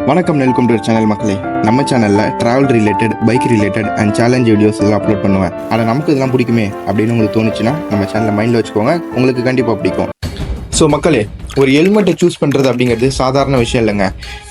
வணக்கம், welcome to channel மக்களே. நம்ம சேனலில் travel related, bike related and challenge videos எல்லாம் அப்லோட் பண்ணுவேன். ஆனால் நமக்கு இதெல்லாம் பிடிக்குமே அப்படின்னு உங்களுக்கு தோணுச்சுன்னா நம்ம சேனலில் மைண்டில் வச்சுக்கோங்க, உங்களுக்கு கண்டிப்பாக பிடிக்கும். ஸோ மக்களே, ஒரு ஹெல்மெட்டை சூஸ் பண்ணுறது அப்படிங்கிறது சாதாரண விஷயம் இல்லைங்க.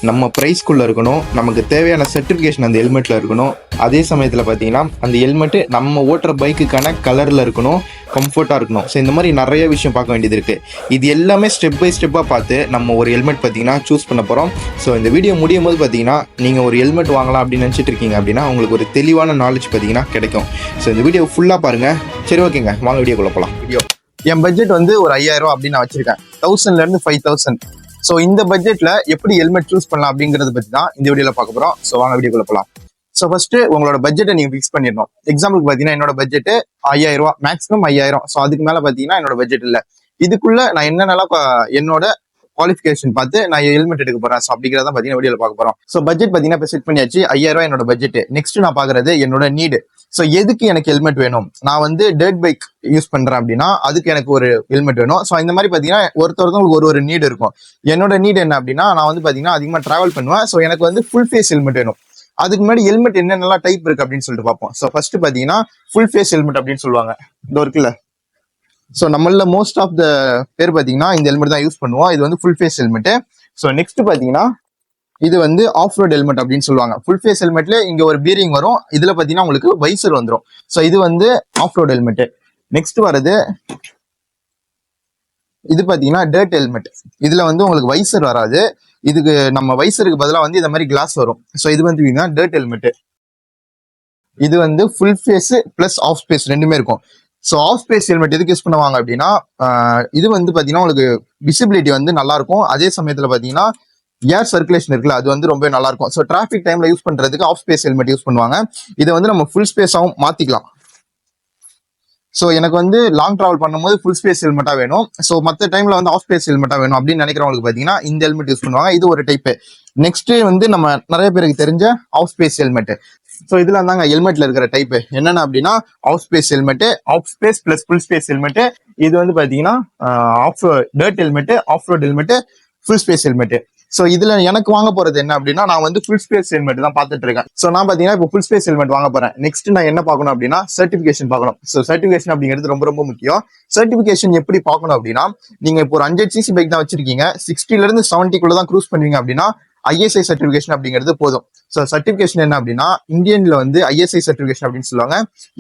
நம்ம ப்ரைஸ்க்குள்ளே இருக்கணும், நமக்கு தேவையான சர்டிஃபிகேஷன் அந்த ஹெல்மெட்டில் இருக்கணும். அதே சமயத்தில் பார்த்தீங்கன்னா அந்த ஹெல்மெட்டு நம்ம ஓட்டுற பைக்குக்கான கலரில் இருக்கணும், கம்ஃபர்ட்டாக இருக்கணும். ஸோ இந்த மாதிரி நிறைய விஷயம் பார்க்க வேண்டியது இருக்குது. இது எல்லாமே ஸ்டெப் பை ஸ்டெப்பாக பார்த்து நம்ம ஒரு ஹெல்மெட் பார்த்தீங்கன்னா சூஸ் பண்ண போகிறோம். ஸோ இந்த வீடியோ முடியும் போது பார்த்தீங்கன்னா நீங்கள் ஒரு ஹெல்மெட் வாங்கலாம் அப்படின்னு நினச்சிட்டு இருக்கீங்க அப்படின்னா உங்களுக்கு ஒரு தெளிவான நாலேஜ் பார்த்தீங்கன்னா கிடைக்கும். ஸோ இந்த வீடியோ ஃபுல்லாக பாருங்கள். சரி, ஓகேங்க, வாங்க வீடியோக்குள்ளே போகலாம். என் பட்ஜெட் வந்து ஒரு 5000 அப்படின்னு நான் வச்சிருக்கேன். 1000லேருந்து 5000. ஸோ இந்த பட்ஜெட்டில் எப்படி ஹெல்மெட் சூஸ் பண்ணலாம் அப்படிங்கிறத பற்றி தான் இந்த வீடியோவில் பார்க்க போகிறோம். ஸோ வாங்க வீடியோக்குள்ள போகலாம். ஸோ ஃபர்ஸ்ட் உங்களோட பட்ஜெட்டை நீங்கள் ஃபிக்ஸ் பண்ணிடணும். எக்ஸாம்பிளுக்கு பார்த்தீங்கன்னா என்னோட பட்ஜெட் 5000, மேக்ஸிமம் 5000. ஸோ அதுக்கு மேலே பார்த்தீங்கன்னா என்னோட பட்ஜெட் இல்லை. இதுக்குள்ள நான் என்னென்னலாம் என்னோட குவாலிஃபிகேஷன் பார்த்து நான் ஹெல்மெட் எடுக்க போறேன். ஸோ அப்படிங்கிறத பார்த்தீங்கன்னா வீடியோவில் பார்க்க போகிறோம். ஸோ பட்ஜெட் பார்த்தீங்கன்னா இப்போ செட் பண்ணியாச்சு. 5000 என்னோட பட்ஜெட். நெக்ஸ்ட் நான் பார்க்குறது என்னோட நீடு. ஸோ எதுக்கு எனக்கு ஹெல்மெட் வேணும்? நான் வந்து டர்ட் பைக் யூஸ் பண்றேன் அப்படின்னா அதுக்கு எனக்கு ஒரு ஹெல்மெட் வேணும். ஸோ இந்த மாதிரி பார்த்தீங்கன்னா ஒருத்தவங்களுக்கு ஒரு நீடு இருக்கும். என்னோட நீடு என்ன அப்படின்னா, நான் வந்து பார்த்தீங்கன்னா அதிகமாக டிராவல் பண்ணுவேன். ஸோ எனக்கு வந்து ஃபுல் ஃபேஸ் ஹெல்மெட் வேணும். அதுக்கு முன்னாடி ஹெல்மெட் என்னென்னலாம் டைப் இருக்கு அப்படின்னு சொல்லிட்டு பார்ப்போம். ஸோ ஃபர்ஸ்ட் பார்த்தீங்கன்னா ஃபுல் ஃபேஸ் ஹெல்மெட் அப்படின்னு சொல்லுவாங்க. இந்த இருக்குல்ல. ஸோ நம்மள மோஸ்ட் ஆஃப் த பேர் பார்த்தீங்கன்னா இந்த ஹெல்மெட் தான் யூஸ் பண்ணுவோம். இது வந்து full face helmet. So next பார்த்தீங்கன்னா இது வந்து ஆஃப் ரோட் ஹெல்மெட் அப்படின்னு சொல்லுவாங்க. ஃபுல் ஃபேஸ் ஹெல்மெட்ல இங்க ஒரு பீரிங் வரும். இதுல பாத்தீங்கன்னா உங்களுக்கு வைசர் வந்துடும். ஸோ இது வந்து ஆஃப் ரோட் ஹெல்மெட். நெக்ஸ்ட் வரது இது பாத்தீங்கன்னா டர்ட் ஹெல்மெட். இதுல வந்து உங்களுக்கு வைசர் வராது. இதுக்கு நம்ம வைசருக்கு பதிலாக வந்து இந்த மாதிரி கிளாஸ் வரும். ஸோ இது வந்து டர்ட் ஹெல்மெட். இது வந்து full face plus half face ரெண்டுமே இருக்கும். ஸோ ஆஃப் ஸ்பேஸ் ஹெல்மெட் எதுக்கு யூஸ் பண்ணுவாங்க அப்படின்னா, இது வந்து பாத்தீங்கன்னா உங்களுக்கு விசிபிலிட்டி வந்து நல்லா இருக்கும். அதே சமயத்துல பாத்தீங்கன்னா ஏர் சர்க்குலேஷன் இருக்குல்ல, அது வந்து ரொம்ப நல்லா இருக்கும். ஸோ டிராஃபிக் டைம்ல யூஸ் பண்றதுக்கு ஆஃப் ஸ்பேஸ் ஹெல்மெட் யூஸ் பண்ணுவாங்க. இதை வந்து நம்ம ஃபுல் ஸ்பேஸாகவும் மாத்திக்கலாம். ஸோ எனக்கு வந்து லாங் டிராவல் பண்ணும்போது ஃபுல் ஸ்பேஸ் ஹெல்மெட்டா வேணும். ஸோ மற்ற டைம்ல வந்து ஆஃப் ஸ்பேஸ் ஹெல்மெட்டா வேணும் அப்படின்னு நினைக்கிறவங்களுக்கு பாத்தீங்கன்னா இந்த ஹெல்மெட் யூஸ் பண்ணுவாங்க. இது ஒரு டைப். நெக்ஸ்ட் வந்து நம்ம நிறைய பேருக்கு தெரிஞ்ச ஆஃப் ஸ்பேஸ் ஹெல்மெட். ஸோ இதுல இருந்தாங்க ஹெல்மெட்ல இருக்கிற டைப் என்னென்ன அப்படின்னா half face helmet, half face plus full face helmet. இது வந்து பாத்தீங்கன்னா off dirt helmet, off road helmet, full face helmet. So இதுல எனக்கு வாங்க போறது என்ன அப்படின்னா, நான் வந்து ஃபுல் ஸ்பேஸ் ஹெல்மெட் தான் பார்த்துட்டு இருக்கேன். ஸோ நான் பாத்தீங்கன்னா இப்போ ஃபுல் ஸ்பேஸ் ஹெல்மெட் வாங்க போறேன். நெக்ஸ்ட் நான் என்ன பார்க்கணும் அப்படின்னா சர்டிபிகேஷன் பார்க்கணும். ஸோ சர்டிபிகேஷன் அப்படிங்கிறது ரொம்ப ரொம்ப முக்கியம். சர்டிபிகேஷன் எப்படி பார்க்கணும் அப்படின்னா, நீங்க இப்போ ஒரு 100cc பைக் தான் வச்சிருக்கீங்க, 60ல இருந்து 70 தான் க்ரூஸ் பண்ணுவீங்க அப்படின்னா ISI சர்டிபிகேஷன் அப்படிங்கிறது போதும். ஸோ சர்டிபிகேஷன் என்ன அப்படின்னா, இந்தியன்ல வந்து ISI சர்டிபிகேஷன் அப்படின்னு சொல்லுவாங்க,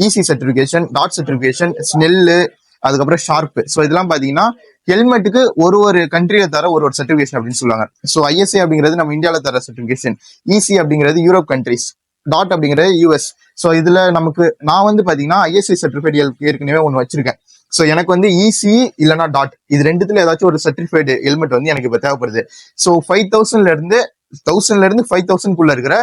EC சர்டிபிகேஷன், டாட் சர்டிபிகேஷன், ஸ்னெல்லு, அதுக்கப்புறம் ஷார்ப். ஸோ இதெல்லாம் பாத்தீங்கன்னா ஹெல்மெட்டுக்கு ஒரு கண்ட்ரியில தர ஒரு சர்டிபிகேஷன் அப்படின்னு சொல்லுவாங்க. ஸோ ISI அப்படிங்கிறது நம்ம இந்தியாவில தர சர்டிபிகேஷன், EC அப்படிங்கிறது யூரோப் கண்ட்ரிஸ், டாட் அப்படிங்கிறது US. ஸோ இதுல நமக்கு நான் வந்து பாத்தீங்கன்னா ISI சர்டிஃபைட் ஏற்கனவே ஒன்று வச்சிருக்கேன். ஸோ எனக்கு வந்து EC இல்லைன்னா டாட், இது ரெண்டுத்துல ஏதாச்சும் ஒரு சர்டிஃபைடு ஹெல்மெட் வந்து எனக்கு இப்போ தேவைப்படுது. ஸோ 5000ல இருந்து 5000 இருக்கிற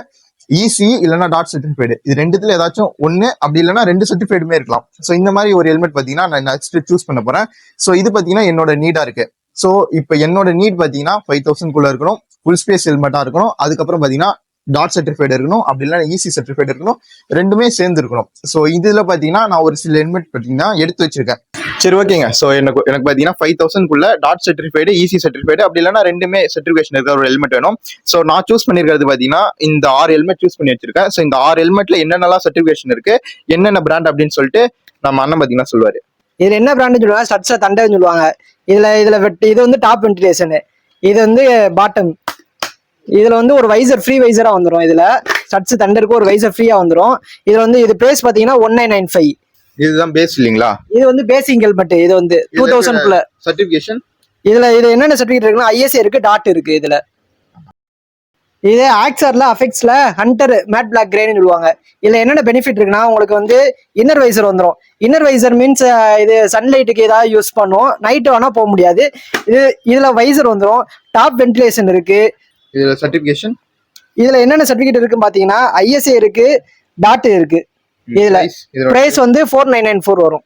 EC இல்லைன்னா டாட் சர்டிஃபைடு, இது ரெண்டுத்துல ஏதாச்சும் ஒன்னு, அப்படி இல்லைன்னா 2 சர்டிஃபைடுமே இருக்கலாம். ஸோ இந்த மாதிரி ஒரு ஹெல்மெட் பாத்தீங்கன்னா நான் நெக்ஸ்ட் சூஸ் பண்ண போறேன். ஸோ இது பாத்தீங்கன்னா என்னோட நீடா இருக்கு. ஸோ இப்போ என்னோட நீட் பாத்தீங்கன்னா 5000 இருக்கணும், ஃபுல் ஸ்பேஸ் ஹெல்மெட்டா இருக்கணும், அதுக்கப்புறம் பாத்தீங்கன்னா டாட் சர்டிஃபைடு இருக்கணும், அப்படி இல்லைன்னா EC சர்டிஃபைடு இருக்கணும், ரெண்டுமே சேர்ந்து இருக்கணும். ஸோ இதுல பாத்தீங்கன்னா நான் ஒரு சில ஹெல்மெட் பாத்தீங்கன்னா எடுத்து வச்சிருக்கேன். சரி, ஓகேங்க. ஸோ எனக்கு பாத்தீங்கன்னா 5000 டாட் சர்டிஃபைடு, EC சர்டிஃபைடு, அப்படி இல்லைன்னா ரெண்டுமே சர்டிஃபிகேஷன் இருக்கிற ஒரு ஹெல்மெட் வேணும். ஸோ நான் சூஸ் பண்ணிருக்கிறது பாத்தீங்கன்னா இந்த 6 ஹெல்மெட் சூஸ் பண்ணி வச்சிருக்கேன். ஸோ இந்த 6 ஹெல்மெட்ல என்னென்னலாம் சர்டிஃபிகேஷன் இருக்கு, என்னென்ன பிராண்ட் அப்படின்னு சொல்லிட்டு நம்ம அண்ணன் பாத்தீங்கன்னா சொல்லுவாரு. இதுல என்ன பிராண்ட் சொல்லுவாங்க, ஸ்டட்ஸா தண்டைன்னு சொல்லுவாங்க. இதுல இது வந்து டாப் வென்டிலேஷன், இது வந்து பாட்டம். இதுல வந்து ஒரு வைசர் ஃப்ரீ வைசரா வந்துடும். இதுல ஸ்டட்ஸ் தண்டருக்கு ஒரு வைசர் ஃப்ரீயா வந்துடும். இதுல வந்து இது பிரைஸ் பாத்தீங்கன்னா 1995. இதுதான் பேஸ் இல்லீங்களா? இது வந்து பேசிக் ஹெல்மெட். இது வந்து 2000 சர்டிஃபிகேஷன். இது என்னென்ன சர்டிஃபிகேட் இருக்குன்னா ISI இருக்கு, டாட் இருக்கு. இதுல இது ஆக்சர்ல, அஃபெக்ட்ஸ்ல ஹண்டர் மேட் பிளாக் கிரேன்னு சொல்லுவாங்க. இதுல என்னென்ன பெனிஃபிட் இருக்குன்னா, உங்களுக்கு வந்து இன்னர் வைசர் வந்துடும். இன்னர் வைசர் மீன்ஸ் இது சன்லைட்டுக்கு ஏதாவது யூஸ் பண்ணும், நைட்டு வேணா போக முடியாது. இதுல வைசர் வந்துடும். டாப் வென்டிலேஷன் இருக்கு. இதுல சர்டிஃபிகேஷன், இதுல என்னென்ன சர்டிஃபிகேட் இருக்குன்னு பாத்தீங்கன்னா ISI இருக்கு, டாட் இருக்கு. இதுல பிரைஸ் வந்து 4994 வரும்.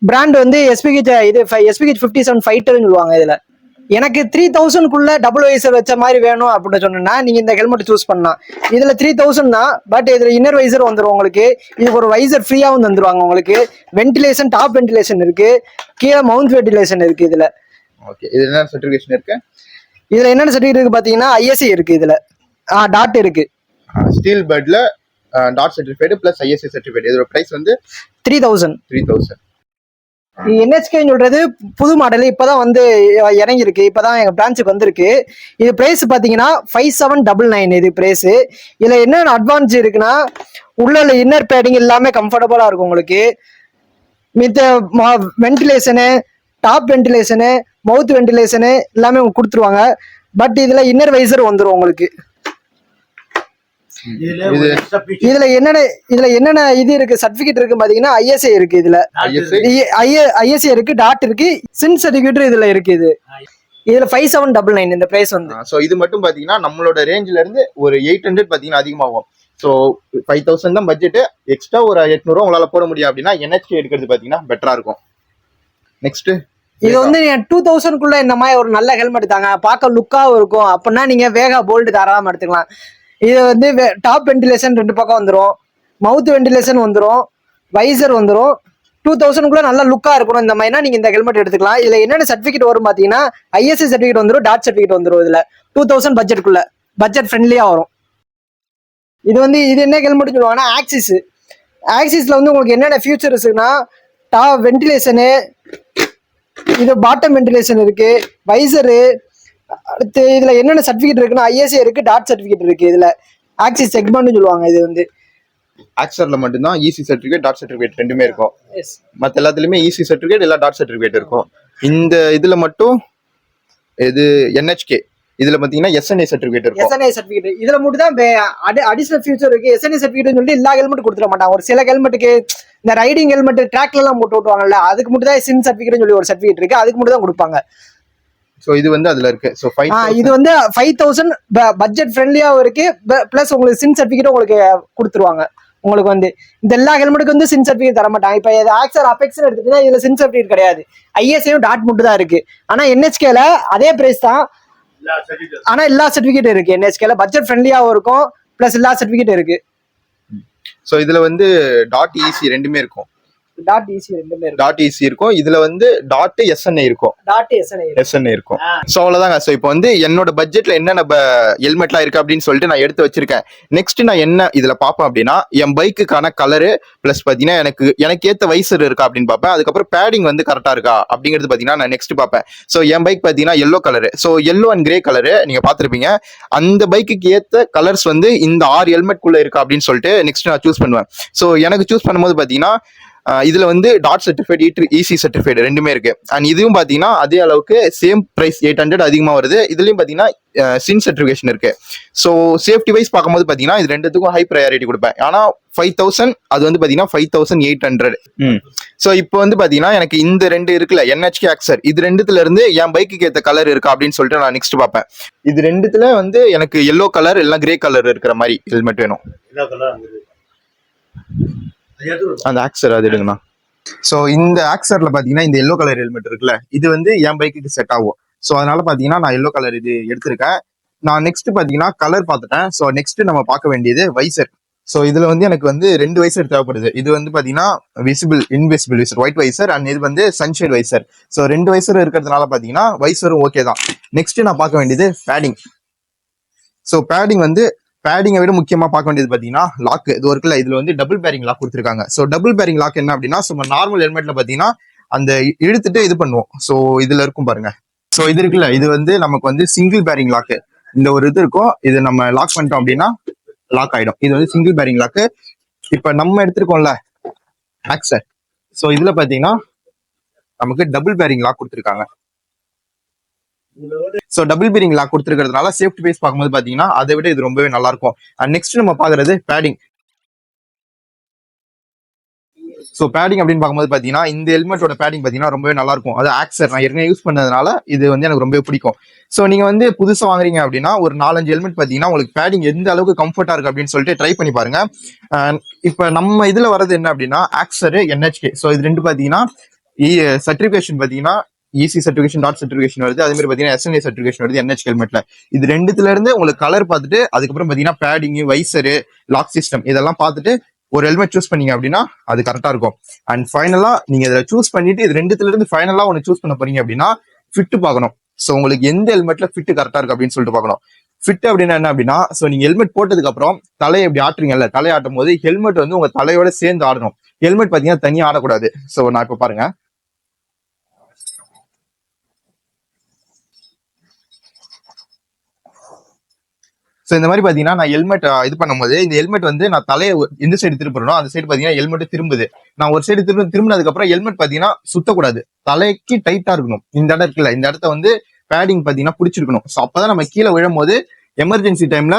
பிராண்ட் வந்து SPH 57 ஃபைட்டர்னு சொல்லுவாங்க. இதுல எனக்கு 3000 டபுள் வைசர் வச்ச மாதிரி வேணும் அப்படின்னு சொன்னா நீங்க இந்த ஹெல்மெட் சூஸ் பண்ணலாம். இதுல 3000 தான், பட் இதுல இன்னர் வைசர் வந்துடும் உங்களுக்கு. இதுக்கு ஒரு வைசர் ஃப்ரீயாவும் தந்துருவாங்க உங்களுக்கு. வென்டிலேஷன், டாப் வென்டிலேஷன் இருக்கு, கீழே மவுண்ட் வென்டிலேஷன் இருக்கு. இதுல ஓகே, இது என்ன சர்டிஃபிகேஷன் இருக்கு? இதுல என்னென்ன சர்டிஃபிகேட் இருக்கு பாத்தீங்கன்னா ஐஎஸ்சி இருக்கு இதுல, டாட் இருக்கு. ஸ்டீல் பட்ல dot certificate plus ISC certificate. இதோட பிரைஸ் வந்து 3000. 3000. என்ஹெச்கேன்னு சொல்றது புது மாடல் இப்பதான் வந்து இறங்கி இருக்கு, இப்பதான் எங்க பிரான்ச்சுக்கு வந்திருக்கு. இது பிரைஸ் பாத்தீங்கன்னா 5799 இது பிரைஸ். இதுல என்ன அட்வான்ஸ் இருக்குன்னா உள்ள இன்னர் பேடிங் எல்லாமே கம்ஃபர்டபுளா இருக்கும் உங்களுக்கு. மித்த வென்டிலேஷனு, டாப் வென்டிலேஷனு, மவுத் வென்டிலேஷனு எல்லாமே உங்களுக்கு கொடுத்துருவாங்க. பட் இதுல இன்னர் வைசர் வந்துடும் உங்களுக்கு. இதுல என்னென்ன இது இருக்கு சர்டிபிகேட் இருக்கு பாத்தீங்கன்னா ஐஎஸ்ஏ இருக்கு இதுல, ஐஎஸ்ஏ இருக்கு, டாட் இருக்கு, சின் சர்டிபிகேட் இதுல இருக்கு. இதுல 5799 இந்த பிரைஸ் வந்து. சோ இது மட்டும் பாத்தீங்கன்னா நம்மளோட ரேஞ்சில இருந்து ஒரு 800 பாத்தீங்கன்னா அதிகமாகும். சோ 5000 தான் பட்ஜெட், எக்ஸ்ட்ரா ஒரு 800 உங்களால போட முடியும் அப்படின்னா என்ஹெச்கே எடுக்கிறது பாத்தீங்கன்னா பெட்டரா இருக்கும். நெக்ஸ்ட் இது வந்து 2000க்குள்ள இந்த மாதிரி ஒரு நல்ல ஹெல்மெட் தாங்க, பார்க்க லுக்காவும் இருக்கும். அப்படின்னா நீங்க வேகா போல்ட் தாராளமா எடுத்துக்கலாம். இது வந்து டாப் வென்டிலேஷன் 2 பக்கம் வந்துடும், மவுத் வென்டிலேஷன் வந்துடும், வைசர் வந்துடும். 2000க்குள்ள நல்ல லுக்கா இருக்கணும் இந்த மாதிரினா நீங்க இந்த ஹெல்மெட் எடுத்துக்கலாம். இதுல என்னென்ன சர்டிபிகேட் வரும் பாத்தீங்கன்னா ஐஎஸ்சி சர்டிபிகேட் வந்துடும், டாட் சர்டிபிகேட் வந்துடும். இதுல 2000 பட்ஜெட்டுக்குள்ள பட்ஜெட் ஃப்ரெண்ட்லியா வரும். இது வந்து இது என்ன ஹெல்மெட் சொல்லுவாங்கன்னா ஆக்சிஸ். ஆக்சிஸ்ல வந்து உங்களுக்கு என்னென்ன ஃபியூச்சர்ஸ் இருக்குன்னா டாப் வென்டிலேஷனு, இது பாட்டம் வென்டிலேஷன் இருக்கு, வைசரு. அடுத்து இதுல என்னென்ன சர்டிபிகேட் இருக்குன்னா ஐஎஸ்ஏ இருக்கு, டாட் சர்டிபிகேட் இருக்கு. இதுல ஆக்சிஸ் செக்மெண்ட் சொல்லுவாங்க. இது வந்து ஆக்சர்ல மட்டும்தான் இசி சர்டிபிகேட் டாட் சர்டிபிகேட் ரெண்டுமே இருக்கும். மத்த எல்லாத்துலயுமே இசி சர்டிபிகேட் இல்ல டாட் சர்டிபிகேட் இருக்கும். இந்த இதுல மட்டும் இது என்ஹெச்கே இதுல பாத்தீங்கன்னா எஸ்என்ஏ சர்டிபிகேட் இருக்கும். எஸ்என்ஏ சர்டிபிகேட் இதுல மட்டும் தான் அடிஷனல் ஃபியூச்சர் இருக்கு. எஸ்என்ஏ சர்டிபிகேட் சொல்லிட்டு எல்லா ஹெல்மெட் கொடுத்துட மாட்டாங்க. ஒரு சில ஹெல்மெட்டுக்கு இந்த ரைடிங் ஹெல்மெட் ட்ராக்ல எல்லாம் போட்டு விட்டுவாங்கல்ல, அதுக்கு மட்டும் தான் சின் சர்டிபிகேட் சொல்லி ஒரு சர்டிபிகேட் இருக்கு, அதுக்கு மட்டும் தான் கொடுப்பாங்க. சோ இது வந்து அதுல இருக்கு. சோ இது வந்து 5000 பட்ஜெட் ஃப்ரெண்ட்லியாவும் இருக்கு, பிளஸ் உங்களுக்கு சின் சர்டிபிகேட் உங்களுக்கு கொடுத்துருவாங்க. உங்களுக்கு வந்து இந்த எல்லா ஹெல்மெட்டுக்கு வந்து சின் சர்டிபிகேட் தர மாட்டாங்க. இப்ப ஆக்சர் அபெக்ஸ் எடுத்துட்டீங்கன்னா இதுல சின் சர்டிபிகேட் கிடையாது, ஐஎஸ்ஏயும் டாட் மட்டும் தான் இருக்கு. ஆனா என்ஹெச்கேல அதே பிரைஸ் தான், ஆனா எல்லா சர்டிபிகேட் இருக்கு. என்ஹெச்கேல பட்ஜெட் ஃப்ரெண்ட்லியாவும் இருக்கும், பிளஸ் எல்லா சர்டிபிகேட் இருக்கு. சோ இதுல வந்து டாட் இசி ரெண்டுமே இருக்கும். டாட் இசி ரெண்டுமே இருக்கும். டாட் இசி இருக்கும். இதுல வந்து டாட் எஸ்என்ஏ இருக்கும். டாட் எஸ்என்ஏ இருக்கும். சோ அவ்வளவுதாங்க. சோ இப்போ வந்து என்னோட பட்ஜெட்ல என்னென்ன ஹெல்மெட்லாம் இருக்கு அப்படின்னு சொல்லிட்டு நான் எடுத்து வச்சிருக்கேன். நெக்ஸ்ட் நான் என்ன இதுல பாப்பேன் அப்படின்னா என் பைக்குக்கான கலரு பிளஸ் பாத்தீங்கன்னா எனக்கு ஏத்த வைசர் இருக்கா அப்படின்னு பாப்பேன். அதுக்கப்புறம் பேடிங் வந்து கரெக்டா இருக்கா அப்படிங்கிறது பாத்தீங்கன்னா நான் நெக்ஸ்ட் பாப்பேன். சோ என் பைக் பாத்தீங்கன்னா yellow colour, so yellow and grey colour நீங்க பாத்திருப்பீங்க. அந்த பைக்குக்கு ஏத்த கலர்ஸ் வந்து இந்த 6 ஹெல்மெட் குள்ள இருக்கா அப்படின்னு சொல்லிட்டு நெக்ஸ்ட் நான் சூஸ் பண்ணுவேன். சோ எனக்கு சூஸ் பண்ணும்போது பாத்தீங்கன்னா இதுல வந்து டாட் சர்டிஃபைட் இசி சர்டிஃபைட் ரெண்டுமே இருக்கு. அண்ட் இதுவும் பாத்தீங்கன்னா அதே அளவுக்கு சேம் பிரைஸ் 800 அதிகமா வருது. இதுலயும் பாத்தீங்கன்னா சின் சர்டிபிகேஷன் இருக்கு. ஸோ சேஃப்டி வைஸ் பார்க்கும்போது பாத்தீங்கன்னா இது ரெண்டுத்துக்கும் ஹை ப்ரையாரிட்டி கொடுப்பேன். ஆனா 5000 அது வந்து பாத்தீங்கன்னா 5800. ஸோ இப்போ வந்து பாத்தீங்கன்னா எனக்கு இந்த ரெண்டு இருக்குல்ல என்ஹெச்கே ஆக்சர், இது ரெண்டுத்துல இருந்து என் பைக்கு ஏத்த கலர் இருக்கா அப்படின்னு சொல்லிட்டு நான் நெக்ஸ்ட் பார்ப்பேன். இது ரெண்டுத்துல வந்து எனக்கு எல்லோ கலர் இல்ல கிரே கலர் இருக்கிற மாதிரி ஹெல்மெட் வேணும். அந்த ஆக்சர் அது எடுங்கண்ணா. ஸோ இந்த ஆக்சர்ல பாத்தீங்கன்னா இந்த எல்லோ கலர் ஹெல்மெட் இருக்குல்ல, இது வந்து என் பைக்குக்கு செட் ஆகும். ஸோ அதனால பாத்தீங்கன்னா நான் எல்லோ கலர் இது எடுத்திருக்கேன். நான் நெக்ஸ்ட் பாத்தீங்கன்னா கலர் பார்த்துட்டேன். ஸோ நெக்ஸ்ட் நம்ம பார்க்க வேண்டியது வைசர். ஸோ இதுல வந்து எனக்கு வந்து 2 வைசர் தேவைப்படுது. இது வந்து பாத்தீங்கன்னா visible invisible visor white visor, and இது வந்து சன்ஷேட் வைசர். ஸோ 2 வைசர் இருக்கிறதுனால பாத்தீங்கன்னா வைசரும் ஓகே தான். நெக்ஸ்ட் நான் பார்க்க வேண்டியது பேடிங். ஸோ பேடிங்கை விட முக்கியமா பார்க்க வேண்டியது பாத்தீங்கன்னா லாக். இது இருக்குல்ல, இதுல வந்து டபுள் பேரிங் லாக் கொடுத்துருக்காங்க. ஸோ டபுள் பேரிங் லாக் என்ன அப்படின்னா நார்மல் ஹெல்மெட்ல பாத்தீங்கன்னா அந்த இழுத்துட்டு இது பண்ணுவோம். ஸோ இதுல இருக்கும் பாருங்க. ஸோ இது இருக்குல்ல, இது வந்து நமக்கு வந்து சிங்கிள் பேரிங் லாக். இந்த ஒரு இது இருக்கும், இது நம்ம லாக் பண்ணிட்டோம் அப்படின்னா லாக் ஆயிடும். இது வந்து சிங்கிள் பேரிங் லாக். இப்ப நம்ம எடுத்திருக்கோம்ல ஆக்சர், ஸோ இதுல பாத்தீங்கன்னா நமக்கு டபுள் பேரிங் லாக் கொடுத்துருக்காங்க. சோ டபுள் பேரிங் லாக் கொடுத்துருக்கிறதுனால சேஃப்டி வைஸ் பார்க்கும்போது பாத்தீங்கன்னா அதை விட இது ரொம்பவே நல்லா இருக்கும். அண்ட் நெக்ஸ்ட் நம்ம பாக்குறது பேடிங். சோ பேடிங் அப்படின்னு பார்க்கும்போது பாத்தீங்கன்னா இந்த ஹெல்மெட்டோட பேடிங் பாத்தீங்கன்னா ரொம்பவே நல்லா இருக்கும். அது ஆக்சர் நான் ஏற்கனவே யூஸ் பண்ணதுனால இது வந்து எனக்கு ரொம்பவே பிடிக்கும். சோ நீங்க வந்து புதுசா வாங்குறீங்க அப்படின்னா ஒரு 4-5 ஹெல்மெட் பாத்தீங்கன்னா உங்களுக்கு பேடிங் எந்த அளவுக்கு கம்ஃபர்ட்டா இருக்கு அப்படின்னு சொல்லிட்டு ட்ரை பண்ணி பாருங்க. இப்ப நம்ம இதுல வர்றது என்ன அப்படின்னா ஆக்சர் என்ஹெச்கே. சோ இது ரெண்டு பாத்தீங்கன்னா சர்டிபிகேஷன் பாத்தீங்கன்னா இசி சர்டிபிகேஷன் டாட் சர்டிபிகேஷன் வருது. அதே மாதிரி பாத்தீங்கன்னா எஸ்என்ஏ சர்டிபிகேஷன் வருது என்ஹெச்கே ஹெல்மெட்ல. இது ரெண்டுத்துல இருந்து உங்களுக்கு கலர் பார்த்துட்டு அதுக்கப்புறம் பாத்தீங்கன்னா பேடிங், வைசரு, லாக் சிஸ்டம் இதெல்லாம் பார்த்துட்டு ஒரு ஹெல்மெட் சூஸ் பண்ணீங்க அப்படின்னா அது கரெக்டா இருக்கும். அண்ட் ஃபைனலா நீங்க இதில் சூஸ் பண்ணிட்டு இது ரெண்டுத்துல இருந்து ஃபைனலா ஒன்னு சூஸ் பண்ண போறீங்க அப்படின்னா ஃபிட் பார்க்கணும். ஸோ உங்களுக்கு எந்த ஹெல்மெட்ல ஃபிட் கரெக்டா இருக்கு அப்படின்னு சொல்லிட்டு பார்க்கணும். ஃபிட் அப்படின்னா என்ன அப்படின்னா, ஸோ நீங்க ஹெல்மெட் போட்டதுக்கு அப்புறம் தலையை எப்படி ஆட்டுறீங்கல்ல, தலையை ஆட்டும் போது ஹெல்மெட் வந்து உங்க தலையோட சேர்ந்து ஆடணும். ஹெல்மெட் பாத்தீங்கன்னா தனியா ஆடக்கூடாது. ஸோ நான் இப்ப பாருங்க, ஸோ இந்த மாதிரி பாத்தீங்கன்னா நான் ஹெல்மெட் இது பண்ணும்போது இந்த ஹெல்மெட் வந்து நான் தலையை எந்த சைடு திருப்பணும் அந்த சைடு பாத்தீங்கன்னா ஹெல்மெட் திரும்புது. நான் ஒரு சைடு திரும்பினதுக்கு அப்புறம் ஹெல்மெட் பாத்தீங்கன்னா சுத்தக்கூடாது, தலைக்கு டைட்டா இருக்கணும். இந்த இடம் இருக்குல்ல, இந்த இடத்த வந்து பேடிங் பாத்தீங்கன்னா பிடிச்சிருக்கணும். ஸோ அப்பதான் நம்ம கீழே விழும்போது எமர்ஜென்சி டைம்ல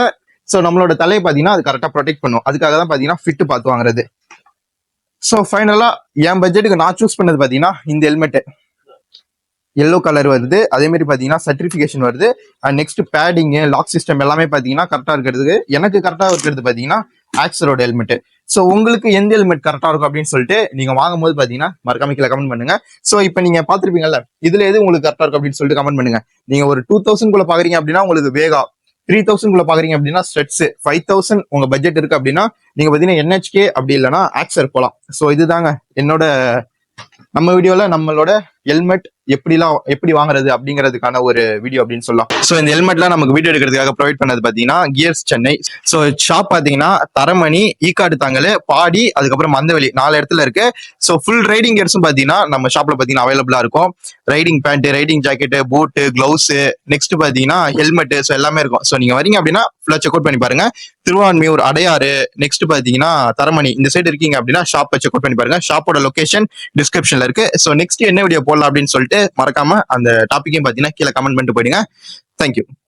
ஸோ நம்மளோட தலையை பாத்தீங்கன்னா அது கரெக்டா ப்ரொடெக்ட் பண்ணும். அதுக்காக தான் பாத்தீங்கன்னா ஃபிட் பார்த்து வாங்குறது. ஸோ ஃபைனலா என் பட்ஜெட்டுக்கு நான் சூஸ் பண்ணது பாத்தீங்கன்னா இந்த ஹெல்மெட் எல்லோ கலர் வருது, அதே மாதிரி பாத்தீங்கன்னா சர்டிபிகேஷன் வருது, and next padding lock system எல்லாமே பாத்தீங்கன்னா கரெக்டா இருக்கிறதுக்கு எனக்கு கரெக்டா இருக்கிறது பாத்தீங்கன்னா ஆக்சரோட ஹெல்மெட். ஸோ உங்களுக்கு எந்த ஹெல்மெட் கரெக்டா இருக்கும் அப்படின்னு சொல்லிட்டு நீங்க வாங்கும்போது பாத்தீங்கன்னா மறக்காம கீழே கமெண்ட் பண்ணுங்க. ஸோ இப்போ நீங்க பாத்துருப்பீங்கல்ல, இதுல எது உங்களுக்கு கரெக்டா இருக்கும் அப்படின்னு சொல்லிட்டு கமெண்ட் பண்ணுங்க. நீங்க ஒரு 2000 குள்ள பாக்குறீங்க அப்படின்னா உங்களுக்கு வேகா, 3000 குள்ள பாக்குறீங்க அப்படின்னா ஸ்ட்ரெட்ஸ், 5000 உங்க பட்ஜெட் இருக்கு அப்படின்னா நீங்க பாத்தீங்கன்னா NHK அப்படி இல்லைன்னா ஆக்சர் போலாம். ஸோ இதுதாங்க என்னோட நம்ம வீடியோல நம்மளோட ஹெல்மெட் எப்படி வாங்குறது அப்படிங்கிறதுக்கான ஒரு வீடியோ அப்படின்னு சொல்லலாம். ஸோ இந்த ஹெல்மெட்லாம் நமக்கு வீடியோ எடுக்கிறதுக்காக ப்ரொவைட் பண்ணது பாத்தீங்கன்னா கியர்ஸ் சென்னை. ஸோ ஷாப் பாத்தீங்கன்னா தரமணி, ஈக்காடு தாங்கல், பாடி, அதுக்கப்புறம் மந்தவெளி 4 இடத்துல இருக்கு. ஸோ ஃபுல் ரைடிங் கியர்ஸும் பாத்தீங்கன்னா நம்ம ஷாப்ல பாத்தீங்கன்னா அவைலபிளா இருக்கும். ரைடிங் பேண்ட், ரைடிங் ஜாக்கெட், பூட்டு, கிளவுஸ், நெக்ஸ்ட் பாத்தீங்கன்னா ஹெல்மெட், ஸோ எல்லாமே இருக்கும். ஸோ நீங்க வரீங்க அப்படின்னா ஃபுல்லா செக் அவுட் பண்ணி பாருங்க. திருவான்மியூர், அடையாறு, நெக்ஸ்ட் பாத்தீங்கன்னா தரமணி இந்த சைடு இருக்கீங்க அப்படின்னா ஷாப்பை செக் அவுட் பண்ணி பாருங்க. ஷாப்போட லொகேஷன் டிஸ்கிரிப்ஷன்ல இருக்கு. ஸோ நெக்ஸ்ட் என்ன வீடியோ போடலாம் அப்படின்னு சொல்லிட்டு மறக்காம அந்த டாபிக்கையும் பாத்தீங்கன்னா கீழே கமெண்ட் பண்ணிட்டு போயிடுங்க. தேங்க்யூ.